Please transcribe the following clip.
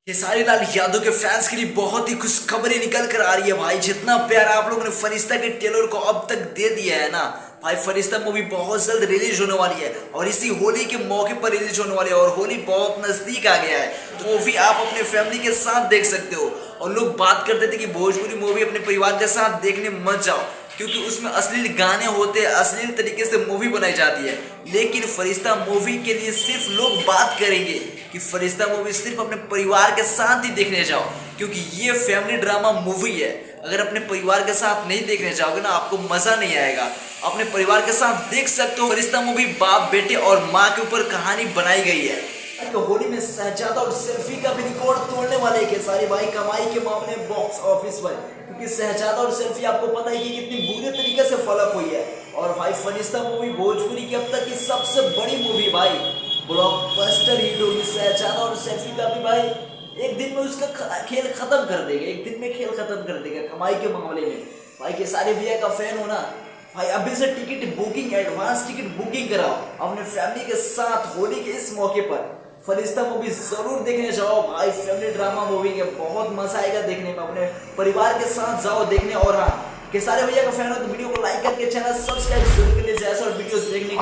खेसारी लाल यादव के फैंस के लिए बहुत ही खुशखबरी निकल कर आ रही है भाई। जितना प्यार आप लोगों ने फरिश्ता के ट्रेलर को अब तक दे दिया है ना भाई, फरिश्ता मूवी बहुत जल्द रिलीज होने वाली है और इसी होली के मौके पर रिलीज होने वाली है और होली बहुत नजदीक आ गया है। तो मूवी आप अपने फैमिली के साथ देख सकते हो। और लोग बात करते थे कि भोजपुरी मूवी अपने परिवार के साथ देखने मत जाओ क्योंकि उसमें अश्लील गाने होते हैं, अश्लील तरीके से मूवी बनाई जाती है। लेकिन फरिश्ता मूवी के लिए सिर्फ लोग बात करेंगे कि फरिश्ता मूवी सिर्फ अपने परिवार के साथ ही देखने जाओ क्योंकि ये फैमिली ड्रामा मूवी है। अगर अपने परिवार के साथ नहीं देखने जाओगे ना, आपको मजा नहीं आएगा। अपने परिवार के साथ देख सकते हो। फरिश्ता मूवी बाप बेटे और माँ के ऊपर कहानी बनाई गई है। तो होली में शहजादा और सेल्फी का भी रिकॉर्ड तोड़ने वाले हैं खेसारी भाई कमाई के मामले में बॉक्स ऑफिस पर, क्योंकि शहजादा और सेल्फी आपको पता ही कि कितनी बुरे तरीके से फ्लॉप हुई है। और भाई फरिश्ता मूवी भोजपुरी की अब तक की सबसे बड़ी मूवी भाई, ब्लॉकबस्टर हिट होगी। शहजादा और सेल्फी का भी भाई एक दिन में उसका खेल खत्म कर देगा, एक दिन में खेल खत्म कर देगा कमाई के मामले में। भाई खेसारी भैया का फैन हो ना भाई, अभी से ticket booking, advance ticket booking कराओ अपने फैमिली के साथ। होली के इस मौके पर फरिश्ता मूवी जरूर देखने जाओ भाई। फैमिली ड्रामा मूवी है, बहुत मजा आएगा देखने में। अपने परिवार के साथ जाओ देखने। और हाँ, खेसारी भैया का फैन हो तो वीडियो को लाइक करके चैनल सब्सक्राइब जरूर कर लीजिए ऐसा वीडियो देखने के लिए।